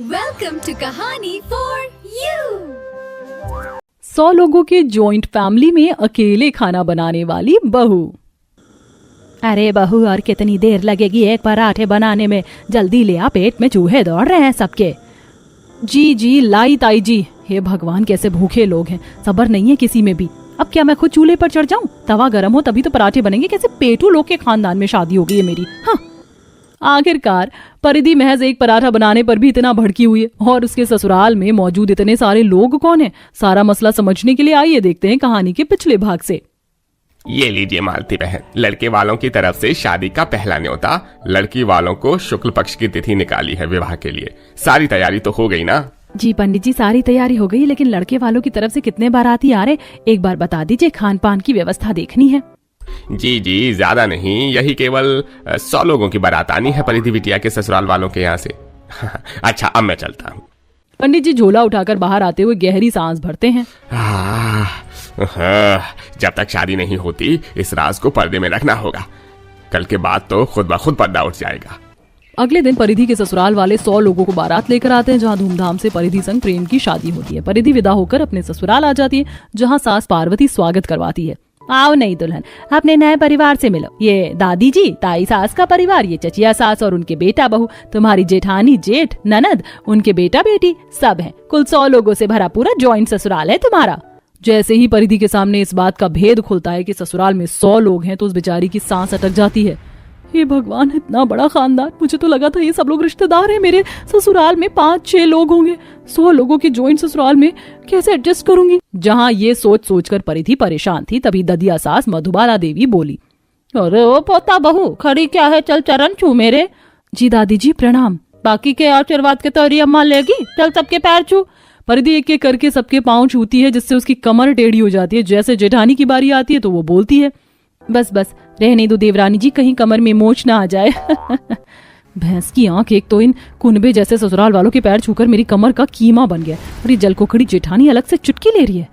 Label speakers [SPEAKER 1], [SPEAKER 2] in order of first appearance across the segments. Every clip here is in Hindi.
[SPEAKER 1] वेलकम टू कहानी फॉर यू।
[SPEAKER 2] 100 लोगों के जॉइंट फैमिली में अकेले खाना बनाने वाली बहू।
[SPEAKER 3] अरे बहू, और कितनी देर लगेगी एक पराठे बनाने में? जल्दी ले आ, पेट में चूहे दौड़ रहे हैं सबके।
[SPEAKER 2] जी लाई ताई जी। हे भगवान, कैसे भूखे लोग हैं, सब्र नहीं है किसी में भी। अब क्या मैं खुद चूल्हे पर चढ़ जाऊं? तवा गर्म हो तभी तो पराठे बनेंगे। कैसे पेटू लोग के खानदान में शादी हो गई है मेरी। हाँ। आखिरकार परिधि महज एक पराठा बनाने पर भी इतना भड़की हुई है, और उसके ससुराल में मौजूद इतने सारे लोग कौन हैं? सारा मसला समझने के लिए आइए देखते हैं कहानी के पिछले भाग से।
[SPEAKER 4] ये लीजिए मालती बहन, लड़के वालों की तरफ से शादी का पहला न्योता। लड़की वालों को शुक्ल पक्ष की तिथि निकाली है विवाह के लिए। सारी तैयारी तो हो गई ना?
[SPEAKER 3] जी पंडित जी, सारी तैयारी हो गई, लेकिन लड़के वालों की तरफ से कितने बाराती आ रहे, एक बार बता दीजिए। खान पान की व्यवस्था देखनी है।
[SPEAKER 4] जी, ज्यादा नहीं, यही केवल 100 लोगों की बारात आनी है परिधि बिटिया के ससुराल वालों के यहाँ से। अच्छा, अब मैं चलता हूँ।
[SPEAKER 2] पंडित जी झोला उठाकर बाहर आते हुए गहरी सांस भरते हैं।
[SPEAKER 4] जब तक शादी नहीं होती इस राज को पर्दे में रखना होगा। कल के बाद तो खुद ब खुद पर्दा उठ जाएगा।
[SPEAKER 2] अगले दिन परिधि के ससुराल वाले 100 लोगों को बारात लेकर आते हैं, जहां धूमधाम से परिधि संग प्रेम की शादी होती है। परिधि विदा होकर अपने ससुराल आ जाती है, जहां सास पार्वती स्वागत करवाती है।
[SPEAKER 3] आओ नई दुल्हन, अपने नए परिवार से मिलो। ये दादी जी, ताई सास का परिवार, ये चचिया सास और उनके बेटा बहू, तुम्हारी जेठानी, जेठ, ननद, उनके बेटा बेटी, सब हैं। कुल 100 लोगों से भरा पूरा जॉइंट ससुराल है तुम्हारा।
[SPEAKER 2] जैसे ही परिधि के सामने इस बात का भेद खुलता है कि ससुराल में 100 लोग हैं, तो उस बेचारी की सांस अटक जाती है। हे भगवान, इतना बड़ा खानदान! मुझे तो लगा था ये सब लोग रिश्तेदार हैं। मेरे ससुराल में 5-6 लोग होंगे। 100 लोगों के जॉइंट ससुराल में कैसे एडजस्ट करूंगी? जहां ये सोचकर परिधि परेशान थी, तभी ददिया सास मधुबाला देवी बोली,
[SPEAKER 3] अरे ओ पोता बहू, खड़ी क्या है? चल चरण छू मेरे।
[SPEAKER 2] जी दादी जी प्रणाम।
[SPEAKER 3] बाकी के आशीर्वाद के तोरी अम्मा लेगी, चल सबके पैर छू।
[SPEAKER 2] परिधि एक एक करके सबके पांव छूती है, जिससे उसकी कमर टेढ़ी हो जाती है। जैसे जेठानी की बारी आती है तो वो बोलती है,
[SPEAKER 3] बस रहने दो देवरानी जी, कहीं कमर में मोच ना आ जाए।
[SPEAKER 2] भैंस की आंख, एक तो इन कुनबे जैसे ससुराल वालों के पैर छूकर मेरी कमर का कीमा बन गया, और ये जलकोखड़ी जेठानी अलग से चुटकी ले रही है।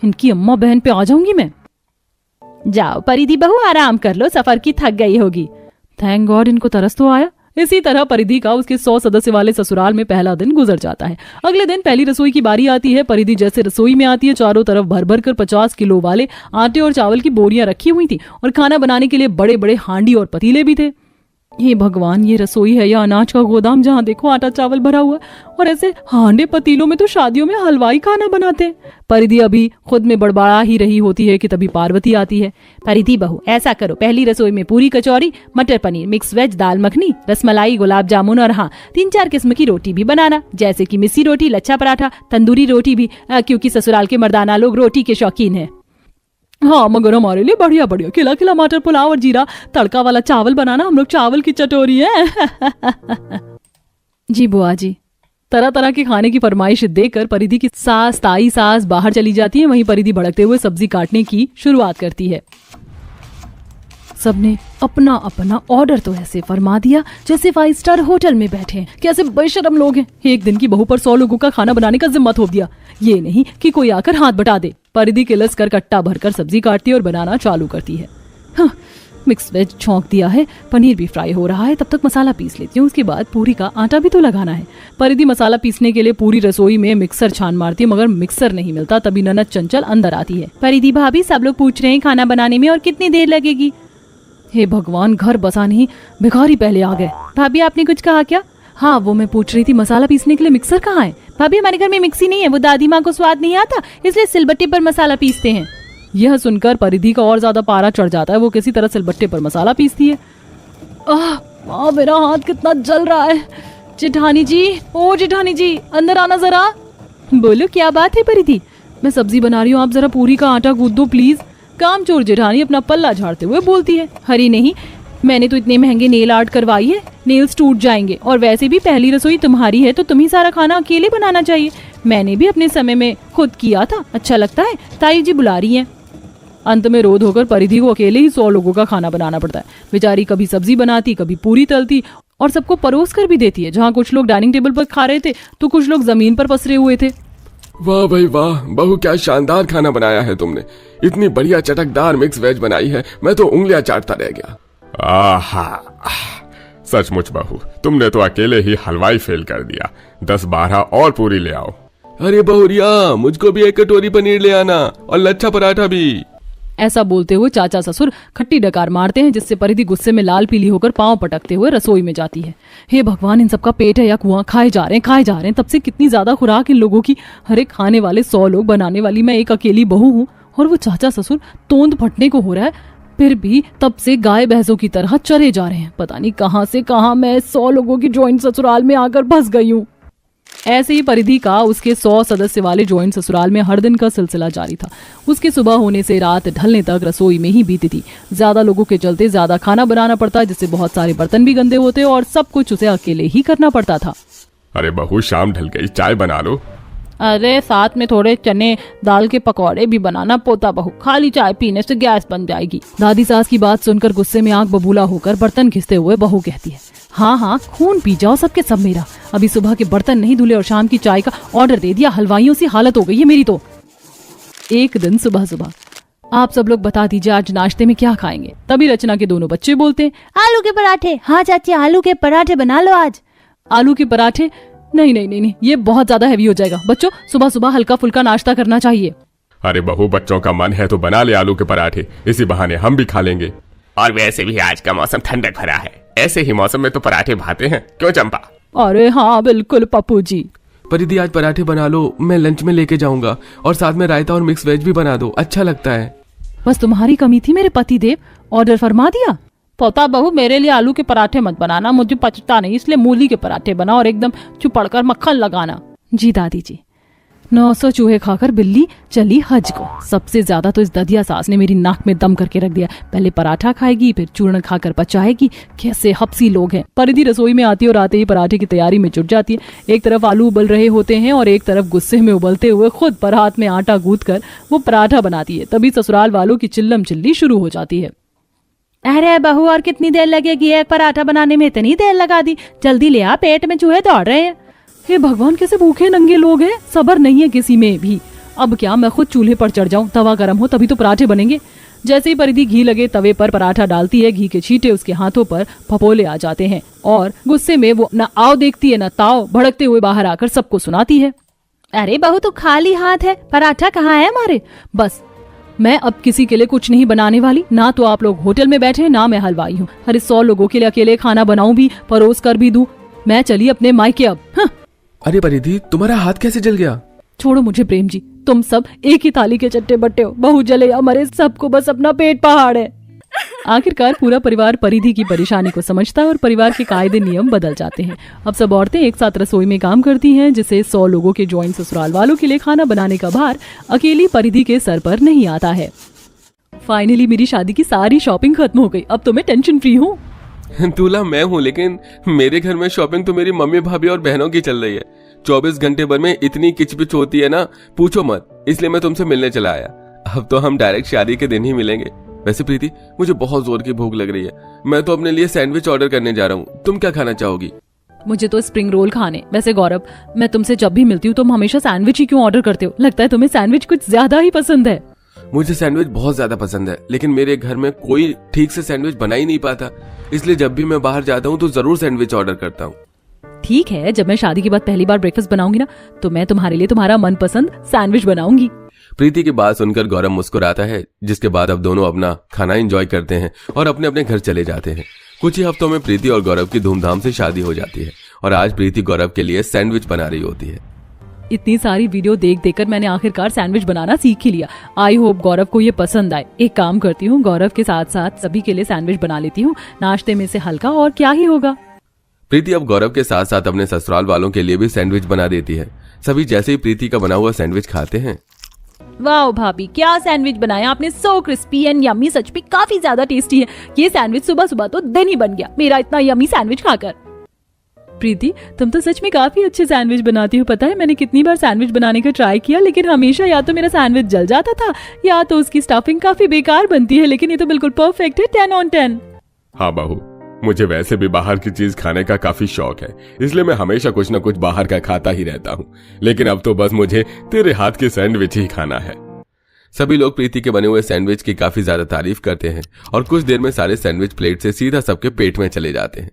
[SPEAKER 2] इनकी अम्मा बहन पे आ जाऊंगी मैं।
[SPEAKER 3] जाओ परिधि बहू, आराम कर लो, सफर की थक गई होगी।
[SPEAKER 2] थैंक गॉड, इनको तरस तो आया। इसी तरह परिधि का उसके 100 सदस्य वाले ससुराल में पहला दिन गुजर जाता है। अगले दिन पहली रसोई की बारी आती है। परिधि जैसे रसोई में आती है, चारों तरफ भर भर कर 50 किलो वाले आटे और चावल की बोरियां रखी हुई थी, और खाना बनाने के लिए बड़े बड़े हांडी और पतीले भी थे। ये भगवान, ये रसोई है या अनाज का गोदाम, जहाँ देखो आटा चावल भरा हुआ, और ऐसे हांडे पतीलों में तो शादियों में हलवाई खाना बनाते हैं। परिधि अभी खुद में बड़बड़ा ही रही होती है कि तभी पार्वती आती है।
[SPEAKER 3] परिधि बहू, ऐसा करो, पहली रसोई में पूरी कचौरी, मटर पनीर, मिक्स वेज, दाल मखनी, रसमलाई, गुलाब जामुन, और हाँ 3-4 किस्म की रोटी भी बनाना, जैसे कि मिस्सी रोटी, लच्छा पराठा, तंदूरी रोटी भी, क्योंकि ससुराल के मर्दाना लोग रोटी के शौकीन है।
[SPEAKER 2] हाँ, मगर हमारे लिए बढ़िया बढ़िया खिला खिला मटर पुलाव और जीरा तड़का वाला चावल बनाना, हम लोग चावल की चटोरी है। जी बुआ जी। तरह तरह के खाने की फरमाइश देकर परिधि की सास, ताई सास बाहर चली जाती है। वहीं परिधि भड़कते हुए सब्जी काटने की शुरुआत करती है। सबने अपना अपना ऑर्डर तो ऐसे फरमा दिया जैसे 5 स्टार होटल में बैठे हैं। कैसे बेशरम लोग हैं। एक दिन की बहू पर 100 लोगों का खाना बनाने का जिम्मा थोप दिया। ये नहीं कि कोई आकर हाथ बटा दे। परिधि किलस कर कट्टा भरकर सब्जी काटती है और बनाना चालू करती है। हाँ, मिक्स वेज छौंक दिया है, पनीर भी फ्राई हो रहा है, तब तक मसाला पीस लेती हूँ। उसके बाद पूरी का आटा भी तो लगाना है। परिधि मसाला पीसने के लिए पूरी रसोई में मिक्सर छान मारती है, मगर मिक्सर नहीं मिलता। तभी ननद चंचल अंदर आती है।
[SPEAKER 3] परिधि भाभी, सब लोग पूछ रहे हैं खाना बनाने में और कितनी देर लगेगी?
[SPEAKER 2] हे भगवान, घर बसा नहीं, भिखारी पहले आ गए।
[SPEAKER 3] भाभी, आपने कुछ कहा क्या?
[SPEAKER 2] हाँ, वो मैं पूछ रही थी मसाला पीसने के लिए मिक्सर कहाँ है?
[SPEAKER 3] भाभी, हमारे घर में मिक्सी नहीं है, वो दादी माँ को स्वाद नहीं आता, इसलिए सिलबट्टे पर मसाला पीसते हैं।
[SPEAKER 2] यह सुनकर परिधि का और ज्यादा पारा चढ़ जाता है। वो किसी तरह सिलबट्टे पर मसाला पीसती है। मेरा हाथ कितना जल रहा है। जेठानी जी, ओ जेठानी जी, अंदर आना जरा।
[SPEAKER 3] बोलो, क्या बात है परिधि?
[SPEAKER 2] मैं सब्जी बना रही हूँ, आप जरा पूरी का आटा गूंद दो प्लीज। कामचोर जेठानी अपना पल्ला झाड़ते हुए बोलती है।
[SPEAKER 3] हरी नहीं, मैंने तो इतने महंगे नेल आर्ट करवाई है, नेल्स टूट जाएंगे, और वैसे भी पहली रसोई तुम्हारी है तो तुम ही सारा खाना अकेले बनाना चाहिए। मैंने भी अपने समय में खुद किया था, अच्छा लगता है। ताई जी बुला रही हैं।
[SPEAKER 2] अंत में रोध होकर परिधि को अकेले ही 100 लोगों का खाना बनाना पड़ता है। बेचारी कभी सब्जी बनाती, कभी पूरी तलती, और सबको परोस कर भी देती है। जहाँ कुछ लोग डाइनिंग टेबल पर खा रहे थे तो कुछ लोग जमीन पर पसरे हुए थे।
[SPEAKER 4] वाह भाई वाह, बहू क्या शानदार खाना बनाया है तुमने। इतनी बढ़िया चटकदार मिक्स वेज बनाई है, मैं तो उंगलियां चाटता रह गया। आहा, सचमुच बहू, तुमने तो अकेले ही हलवाई फेल कर दिया। 10-12 और पूरी ले आओ।
[SPEAKER 5] अरे बहुरिया, मुझको भी एक कटोरी पनीर ले आना और लच्छा पराठा भी।
[SPEAKER 2] ऐसा बोलते हुए चाचा ससुर खट्टी डकार मारते हैं, जिससे परिधि गुस्से में लाल पीली होकर पांव पटकते हुए रसोई में जाती है। हे भगवान, इन सबका पेट है या कुआं? खाए जा रहे हैं। तब से कितनी ज्यादा खुराक इन लोगों की। हरे खाने वाले 100 लोग, बनाने वाली मैं एक अकेली बहू हूँ, और वो चाचा ससुर तोंद फटने को हो रहा है, फिर भी तब से गाय भैंसों की तरह चरे जा रहे हैं। पता नहीं कहाँ से कहाँ मैं 100 लोगों की जॉइंट ससुराल में आकर फंस गई हूँ। ऐसे ही परिधि का उसके 100 सदस्य वाले जॉइंट ससुराल में हर दिन का सिलसिला जारी था। उसके सुबह होने से रात ढलने तक रसोई में ही बीती थी। ज्यादा लोगों के चलते ज्यादा खाना बनाना पड़ता, जिससे बहुत सारे बर्तन भी गंदे होते और सब कुछ उसे अकेले ही करना पड़ता था।
[SPEAKER 4] अरे बहू, शाम ढल गई, चाय बना लो।
[SPEAKER 3] अरे साथ में थोड़े चने दाल के पकौड़े भी बनाना पोता बहू, खाली चाय पीने से गैस बन जाएगी।
[SPEAKER 2] दादी सास की बात सुनकर गुस्से में आंख बबूला होकर बर्तन घिसते हुए बहू कहती है, हाँ, खून पी जाओ सबके सब मेरा। अभी सुबह के बर्तन नहीं धुले और शाम की चाय का ऑर्डर दे दिया। हलवाइयों सी हालत हो गई है मेरी तो। एक दिन सुबह आप सब लोग बता दीजिए आज नाश्ते में क्या खाएंगे। तभी रचना के दोनों बच्चे बोलते हैं,
[SPEAKER 3] आलू के पराठे। हाँ चाची, आलू के पराठे बना लो आज।
[SPEAKER 2] आलू के पराठे? नहीं, ये बहुत ज्यादा हैवी हो जाएगा। बच्चों, सुबह सुबह हल्का फुल्का नाश्ता करना चाहिए।
[SPEAKER 4] अरे बहू, बच्चों का मन है तो बना ले आलू के पराठे, इसी बहाने हम भी खा लेंगे। और वैसे भी आज का मौसम ठंडक भरा है, ऐसे ही मौसम में तो पराठे भाते हैं, क्यों चंपा?
[SPEAKER 2] अरे हाँ बिल्कुल पप्पू जी।
[SPEAKER 5] परिधि, आज पराठे बना लो, मैं लंच में लेके जाऊंगा, और साथ में रायता और मिक्स वेज भी बना दो, अच्छा लगता है।
[SPEAKER 2] बस तुम्हारी कमी थी मेरे पति देव, ऑर्डर फरमा दिया।
[SPEAKER 3] पोता बहू, मेरे लिए आलू के पराठे मत बनाना, मुझे पचता नहीं, इसलिए मूली के पराठे बना और एकदम चुपड़कर मक्खन लगाना।
[SPEAKER 2] जी दादी जी। 900 चूहे खाकर बिल्ली चली हज को। सबसे ज्यादा तो इस ददिया सास ने मेरी नाक में दम करके रख दिया। पहले पराठा खाएगी, फिर चूर्ण खाकर पचाएगी। कैसे हपसी लोग हैं। परिधि रसोई में आती और आते ही पराठे की तैयारी में जुट जाती है। एक तरफ आलू उबल रहे होते हैं और एक तरफ गुस्से में उबलते हुए खुद पर हाथ में आटा गूंथ कर वो पराठा बनाती है। तभी ससुराल वालों की चिल्लम चिल्ली शुरू हो जाती है।
[SPEAKER 3] अरे बहू, और कितनी देर लगेगी? एक पराठा बनाने में इतनी देर लगा दी, जल्दी ले आ, पेट में चूहे दौड़ रहे हैं।
[SPEAKER 2] हे भगवान, कैसे भूखे नंगे लोग हैं, सब्र नहीं है किसी में भी। अब क्या मैं खुद चूल्हे पर चढ़ जाऊं, तवा गर्म हो तभी तो पराठे बनेंगे। जैसे ही परिधि घी लगे तवे पर पराठा डालती है, घी के छींटे उसके हाथों पर फपोले आ जाते हैं और गुस्से में वो न आओ देखती है न ताओ, भड़कते हुए बाहर आकर सबको सुनाती है,
[SPEAKER 3] अरे बहू, तो खाली हाथ है, पराठा कहाँ है हमारे?
[SPEAKER 2] बस मैं अब किसी के लिए कुछ नहीं बनाने वाली। ना तो आप लोग होटल में बैठे, ना मैं हलवाई हूँ। अरे 100 लोगों के लिए अकेले खाना बनाऊं भी, परोस कर भी दूं। मैं चली अपने मायके अब।
[SPEAKER 5] अरे परिधि, तुम्हारा हाथ कैसे जल गया?
[SPEAKER 2] छोड़ो मुझे प्रेम जी, तुम सब एक ही थाली के चट्टे बट्टे हो। बहू जले या मरे, सबको बस अपना पेट पहाड़ है। आखिरकार पूरा परिवार परिधि की परेशानी को समझता है और परिवार के कायदे नियम बदल जाते हैं। अब सब औरतें एक साथ रसोई में काम करती हैं, जिससे 100 लोगों के जॉइंट ससुराल वालों के लिए खाना बनाने का भार अकेली परिधि के सर पर नहीं आता है। फाइनली मेरी शादी की सारी शॉपिंग खत्म हो गई। अब तो मैं टेंशन फ्री हूँ।
[SPEAKER 5] दूल्हा मैं हूँ, लेकिन मेरे घर में शॉपिंग तो मेरी मम्मी भाभी और बहनों की चल रही है। 24 घंटे भर में इतनी किचपिच होती है ना, पूछो मत। इसलिए मैं तुमसे मिलने चला आया। अब तो हम डायरेक्ट शादी के दिन ही मिलेंगे। वैसे प्रीति, मुझे बहुत जोर की भूख लग रही है। मैं तो अपने लिए सैंडविच ऑर्डर करने जा रहा हूँ। तुम क्या खाना चाहोगी?
[SPEAKER 2] मुझे तो स्प्रिंग रोल खाने। वैसे गौरव, मैं तुमसे जब भी मिलती हूँ तुम हमेशा सैंडविच ही क्यों ऑर्डर करते हो? लगता है तुम्हें सैंडविच कुछ ज्यादा ही पसंद है।
[SPEAKER 5] मुझे सैंडविच बहुत ज्यादा पसंद है, लेकिन मेरे घर में कोई ठीक से सैंडविच बना ही नहीं पाता। इसलिए जब भी मैं बाहर जाता हूँ तो जरूर सैंडविच ऑर्डर करता हूँ।
[SPEAKER 2] ठीक है, जब मैं शादी के बाद पहली बार ब्रेकफास्ट बनाऊंगी ना, तो मैं तुम्हारे लिए तुम्हारा मनपसंद सैंडविच बनाऊंगी।
[SPEAKER 5] प्रीति की बात सुनकर गौरव मुस्कुराता है, जिसके बाद अब दोनों अपना खाना एंजॉय करते हैं और अपने अपने घर चले जाते हैं। कुछ ही हफ्तों में प्रीति और गौरव की धूमधाम से शादी हो जाती है और आज प्रीति गौरव के लिए सैंडविच बना रही होती है।
[SPEAKER 2] इतनी सारी वीडियो देख देखकर मैंने आखिरकार सैंडविच बनाना सीख ही लिया। आई होप गौरव को ये पसंद आए। एक काम करती हूँ, गौरव के साथ साथ सभी के लिए सैंडविच बना लेती हूँ। नाश्ते में से हल्का और क्या ही होगा।
[SPEAKER 5] प्रीति अब गौरव के साथ साथ अपने ससुराल वालों के लिए भी सैंडविच बना देती है। सभी जैसे ही प्रीति का बना हुआ सैंडविच खाते हैं,
[SPEAKER 3] वाह भाभी, क्या सैंडविच बनाया आपने, सो क्रिस्पी एंड यम्मी, सच में काफी ज्यादा टेस्टी है। ये सैंडविच सुबह सुबह तो दिन ही बन गया मेरा इतना यम्मी सैंडविच खाकर।
[SPEAKER 2] प्रीति, तुम तो सच में काफी अच्छे सैंडविच बनाती हो। पता है मैंने कितनी बार सैंडविच बनाने का ट्राई किया, लेकिन हमेशा या तो मेरा सैंडविच जल जाता था या तो उसकी स्टफिंग काफी बेकार बनती है। लेकिन ये तो बिल्कुल परफेक्ट है, 10 on 10।
[SPEAKER 4] हाँ बहू, मुझे वैसे भी बाहर की चीज खाने का काफी शौक है, इसलिए मैं हमेशा कुछ न कुछ बाहर का खाता ही रहता हूँ। लेकिन अब तो बस मुझे तेरे हाथ के सैंडविच ही खाना है।
[SPEAKER 5] सभी लोग प्रीति के बने हुए सैंडविच की काफी ज्यादा तारीफ करते हैं और कुछ देर में सारे सैंडविच प्लेट से सीधा सबके पेट में चले जाते हैं।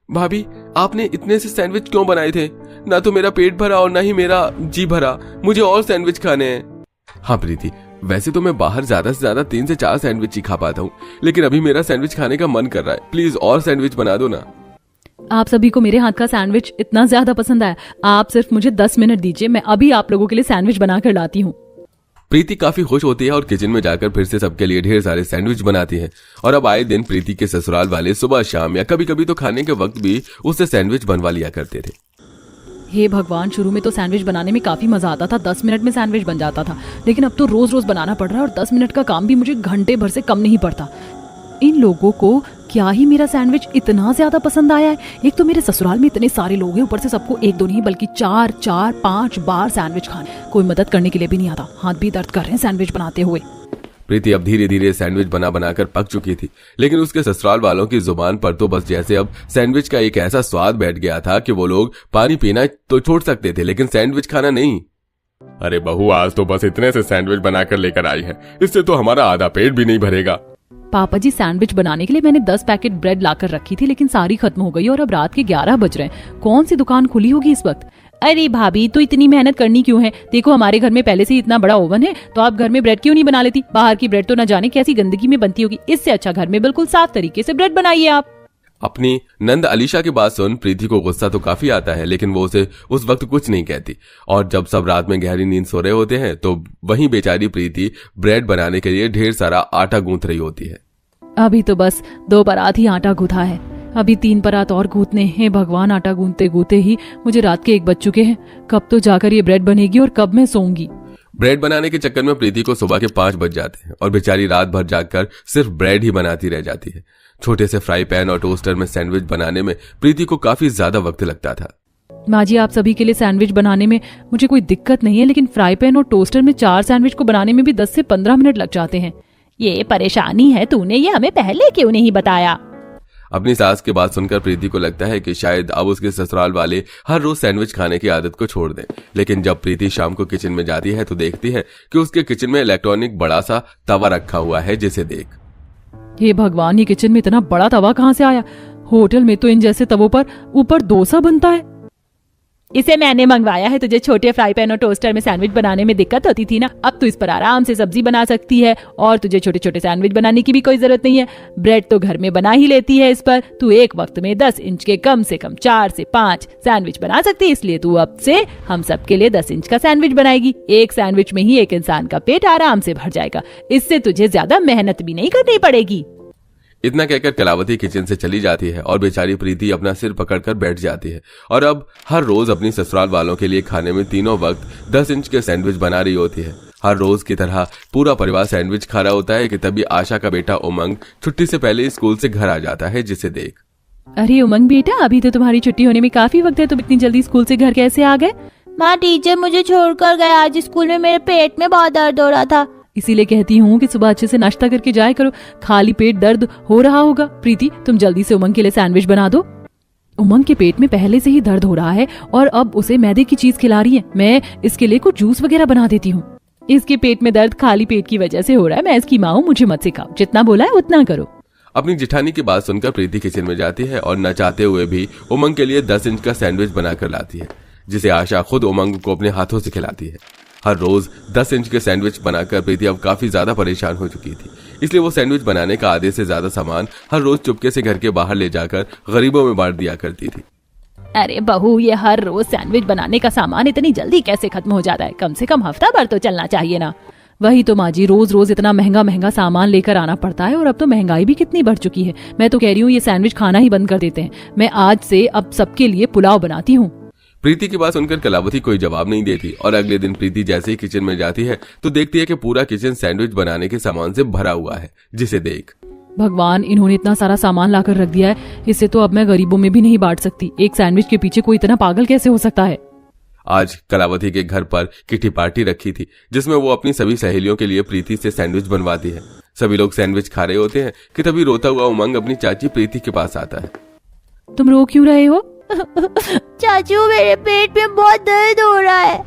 [SPEAKER 5] भाभी, आपने इतने से सैंडविच क्यों बनाए थे? ना तो मेरा पेट भरा और ना ही मेरा जी भरा, मुझे और सैंडविच खाने हैं। हाँ प्रीति, वैसे तो मैं बाहर ज्यादा से ज्यादा 3 से 4 सैंडविच ही खा पाता हूँ, लेकिन अभी मेरा सैंडविच खाने का मन कर रहा है। प्लीज और सैंडविच बना दो ना।
[SPEAKER 2] आप सभी को मेरे हाथ का सैंडविच इतना ज्यादा पसंद आया, आप सिर्फ मुझे 10 मिनट दीजिए, मैं अभी आप लोगों के लिए सैंडविच बनाकर लाती हूँ।
[SPEAKER 5] प्रीति काफी खुश होती है और किचन में जाकर फिर से सबके लिए ढेर सारे सैंडविच बनाती है। और अब आए दिन प्रीति के ससुराल वाले सुबह शाम या कभी कभी तो खाने के वक्त भी उससे सैंडविच बनवा लिया करते थे।
[SPEAKER 2] हे भगवान, शुरू में तो सैंडविच बनाने में काफी मजा आता था, 10 मिनट में सैंडविच बन जाता था, लेकिन अब तो रोज रोज बनाना पड़ रहा है और 10 मिनट का काम भी मुझे घंटे भर से कम नहीं पड़ता। इन लोगों को क्या ही मेरा सैंडविच इतना ज्यादा पसंद आया है। एक तो मेरे ससुराल में इतने सारे लोग हैं, ऊपर से सबको 1-2 नहीं बल्कि 4-5 बार सैंडविच खाने, कोई मदद करने के लिए भी नहीं आता, हाथ भी दर्द कर रहे हैं सैंडविच बनाते हुए।
[SPEAKER 5] प्रीति अब धीरे धीरे सैंडविच बना बनाकर पक चुकी थी, लेकिन उसके ससुराल वालों की जुबान पर तो बस जैसे अब सैंडविच का एक ऐसा स्वाद बैठ गया था कि वो लोग पानी पीना तो छोड़ सकते थे, लेकिन सैंडविच खाना नहीं।
[SPEAKER 4] अरे बहू, आज तो बस इतने से सैंडविच बनाकर लेकर आई है, इससे तो हमारा आधा पेट भी नहीं भरेगा।
[SPEAKER 2] पापा जी, सैंडविच बनाने के लिए मैंने 10 पैकेट ब्रेड लाकर रखी थी, लेकिन सारी खत्म हो गई और अब रात के 11 बज रहे हैं। कौन सी दुकान खुली होगी इस वक्त? अरे भाभी, तो इतनी मेहनत करनी क्यों है? देखो हमारे घर में पहले से ही इतना बड़ा ओवन है, तो आप घर में ब्रेड क्यों नहीं बना लेती? बाहर की ब्रेड तो न जाने कैसी गंदगी में बनती होगी, इससे अच्छा घर में बिल्कुल साफ तरीके से ब्रेड बनाइए आप।
[SPEAKER 5] अपनी नंद अलीशा की बात सुन प्रीति को गुस्सा तो काफी आता है, लेकिन वो उसे उस वक्त कुछ नहीं कहती। और जब सब रात में गहरी नींद सो रहे होते हैं तो वहीं बेचारी प्रीति ब्रेड बनाने के लिए ढेर सारा आटा गूंथ रही होती है।
[SPEAKER 2] अभी तो बस 2 परात ही आटा गूंथा है, अभी 3 परात और गूंथने हैं। भगवान, आटा गूंथते गूंथते ही मुझे रात के 1 बज चुके हैं। कब तो जाकर ये ब्रेड बनेगी और कब मैं सोऊंगी।
[SPEAKER 5] ब्रेड बनाने के चक्कर में प्रीति को सुबह के 5 बज जाते हैं और बेचारी रात भर जागकर सिर्फ ब्रेड ही बनाती रह जाती है। छोटे से फ्राई पैन और टोस्टर में सैंडविच बनाने में प्रीति को काफी ज्यादा वक्त लगता था।
[SPEAKER 2] माँ जी, आप सभी के लिए सैंडविच बनाने में मुझे कोई दिक्कत नहीं है, लेकिन फ्राई पैन और टोस्टर में 4 सैंडविच को बनाने में भी 10 से 15 मिनट लग जाते हैं।
[SPEAKER 3] ये परेशानी है, तूने ये हमें पहले क्यों नहीं बताया?
[SPEAKER 5] अपनी सास की बात सुनकर प्रीति को लगता है कि शायद अब उसके ससुराल वाले हर रोज सैंडविच खाने की आदत को छोड़ दें। लेकिन जब प्रीति शाम को किचन में जाती है तो देखती है कि उसके किचन में इलेक्ट्रॉनिक बड़ा सा तवा रखा हुआ है, जिसे देख।
[SPEAKER 2] हे भगवान, ये किचन में इतना बड़ा तवा कहाँ से आया? होटल में तो इन जैसे तवों पर ऊपर डोसा बनता है।
[SPEAKER 3] इसे मैंने मंगवाया है, तुझे छोटे फ्राई पैन और टोस्टर में सैंडविच बनाने में दिक्कत होती थी ना, अब तू इस पर आराम से सब्जी बना सकती है और तुझे छोटे छोटे सैंडविच बनाने की भी कोई जरूरत नहीं है। ब्रेड तो घर में बना ही लेती है, इस पर तू एक वक्त में 10 इंच के कम से कम 4 से 5 सैंडविच बना सकती है, इसलिए तू अब से हम सबके लिए 10 इंच का सैंडविच बनाएगी। एक सैंडविच में ही एक इंसान का पेट आराम से भर जाएगा, इससे तुझे ज्यादा मेहनत भी नहीं करनी पड़ेगी।
[SPEAKER 5] इतना कहकर कलावती किचन से चली जाती है और बेचारी प्रीति अपना सिर पकड़कर बैठ जाती है और अब हर रोज अपनी ससुराल वालों के लिए खाने में तीनों वक्त 10 इंच के सैंडविच बना रही होती है। हर रोज की तरह पूरा परिवार सैंडविच खा रहा होता है कि तभी आशा का बेटा उमंग छुट्टी से पहले स्कूल से घर आ जाता है, जिसे देख।
[SPEAKER 2] अरे उमंग बेटा, अभी तो तुम्हारी छुट्टी होने में काफी वक्त है, तुम इतनी जल्दी स्कूल से घर कैसे आ गए?
[SPEAKER 6] माँ, टीचर मुझे छोड़कर गए, आज स्कूल में मेरे पेट में बहुत दर्द हो रहा था।
[SPEAKER 2] इसीलिए कहती हूँ कि सुबह अच्छे से नाश्ता करके जाया करो, खाली पेट दर्द हो रहा होगा। प्रीति, तुम जल्दी से उमंग के लिए सैंडविच बना दो। उमंग के पेट में पहले से ही दर्द हो रहा है और अब उसे मैदे की चीज खिला रही है। मैं इसके लिए कुछ जूस वगैरह बना देती हूँ। इसके पेट में दर्द खाली पेट की वजह से हो रहा है, मैं इसकी माँ हूँ, मुझे मत सिखाओ, जितना बोला है उतना करो।
[SPEAKER 5] अपनी जिठानी की बात सुनकर प्रीति किचन में जाती है और न चाहते हुए भी उमंग के लिए 10 इंच का सैंडविच बनाकर लाती है, जिसे आशा खुद उमंग को अपने हाथों से खिलाती है। हर रोज 10 इंच के सैंडविच बनाकर प्रीति अब काफी ज्यादा परेशान हो चुकी थी, इसलिए वो सैंडविच बनाने का आधे से ज्यादा सामान हर रोज चुपके से घर के बाहर ले जाकर गरीबों में बांट दिया करती थी।
[SPEAKER 3] अरे बहू, ये हर रोज सैंडविच बनाने का सामान इतनी जल्दी कैसे खत्म हो जाता है? कम से कम हफ्ता भर तो चलना चाहिए ना।
[SPEAKER 2] वही तो माँ जी, रोज रोज इतना महंगा महंगा सामान लेकर आना पड़ता है और अब तो महंगाई भी कितनी बढ़ चुकी है। मैं तो कह रही हूँ ये सैंडविच खाना ही बंद कर देते हैं। मैं आज से अब सबके लिए पुलाव बनाती हूँ।
[SPEAKER 5] प्रीति की बात सुनकर कलावती कोई जवाब नहीं देती और अगले दिन प्रीति जैसे ही किचन में जाती है तो देखती है कि पूरा किचन सैंडविच बनाने के सामान से भरा हुआ है, जिसे देख।
[SPEAKER 2] भगवान, इन्होंने इतना सारा सामान लाकर रख दिया है, इससे तो अब मैं गरीबों में भी नहीं बांट सकती। एक सैंडविच के पीछे कोई इतना पागल कैसे हो सकता है?
[SPEAKER 5] आज कलावती के घर पर किटी पार्टी रखी थी, जिसमें वो अपनी सभी सहेलियों के लिए प्रीति से सैंडविच बनवाती है। सभी लोग सैंडविच खा रहे होते हैं कि तभी रोता हुआ उमंग अपनी चाची प्रीति के पास आता है।
[SPEAKER 2] तुम रो क्यों रहे हो?
[SPEAKER 6] चाचू, मेरे पेट में बहुत दर्द हो रहा है।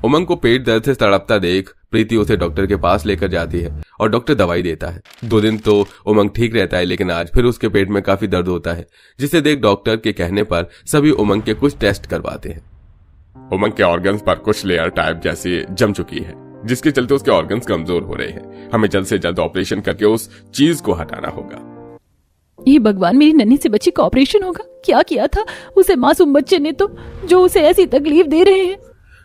[SPEAKER 5] उमंग को पेट दर्द से तड़पता देख प्रीति उसे डॉक्टर के पास लेकर जाती है और डॉक्टर दवाई देता है। 2 दिन तो उमंग ठीक रहता है, लेकिन आज फिर उसके पेट में काफी दर्द होता है, जिसे देख डॉक्टर के कहने पर सभी उमंग के कुछ टेस्ट करवाते हैं।
[SPEAKER 4] उमंग के ऑर्गन्स पर कुछ लेयर टाइप जैसी जम चुकी है, जिसके चलते उसके ऑर्गन्स कमजोर हो रहे हैं। हमें जल्द से जल्द ऑपरेशन करके उस चीज को हटाना होगा।
[SPEAKER 3] ये भगवान, मेरी नन्ही से बच्ची का ऑपरेशन होगा? क्या किया था उसे मासूम बच्चे ने, तो जो उसे ऐसी तकलीफ दे रहे हैं।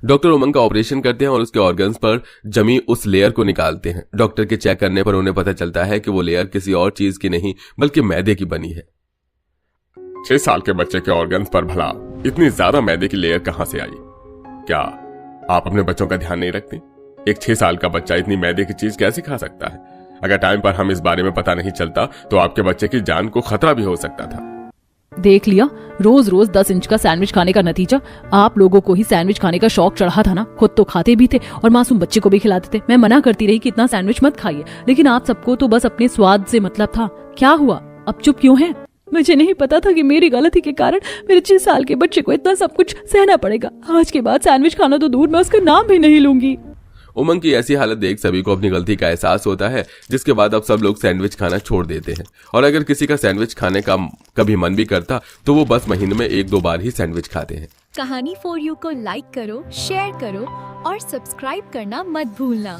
[SPEAKER 5] डॉक्टर उमंग का ऑपरेशन करते हैं और उसके ऑर्गन्स पर जमी उस लेयर को निकालते हैं। डॉक्टर के चेक करने पर उन्हें पता चलता है कि वो लेयर किसी और चीज की नहीं बल्कि मैदे की बनी है।
[SPEAKER 4] 6 साल के बच्चे के ऑर्गन्स पर भला इतनी ज्यादा मैदे की लेयर कहां से आई? क्या आप अपने बच्चों का ध्यान नहीं रखते? एक 6 साल का बच्चा इतनी मैदे की चीज कैसे खा सकता है? अगर टाइम पर हम इस बारे में पता नहीं चलता तो आपके बच्चे की जान को खतरा भी हो सकता था।
[SPEAKER 3] देख लिया, रोज रोज 10 इंच का सैंडविच खाने का नतीजा। आप लोगों को ही सैंडविच खाने का शौक चढ़ा था ना, खुद तो खाते भी थे और मासूम बच्चे को भी खिलाते थे। मैं मना करती रही कि इतना सैंडविच मत खाइए, लेकिन आप सबको तो बस अपने स्वाद से मतलब था। क्या हुआ, अब चुप क्यों है? मुझे नहीं पता था कि मेरी गलती के कारण मेरे 6 साल के बच्चे को इतना सब कुछ सहना पड़ेगा। आज के बाद सैंडविच खाना तो दूर, मैं उसका नाम भी नहीं लूंगी।
[SPEAKER 5] उमंग की ऐसी हालत देख सभी को अपनी गलती का एहसास होता है, जिसके बाद अब सब लोग सैंडविच खाना छोड़ देते हैं। और अगर किसी का सैंडविच खाने का कभी मन भी करता तो वो बस महीने में 1-2 बार ही सैंडविच खाते हैं।
[SPEAKER 1] कहानी फॉर यू को लाइक करो, शेयर करो और सब्सक्राइब करना मत भूलना।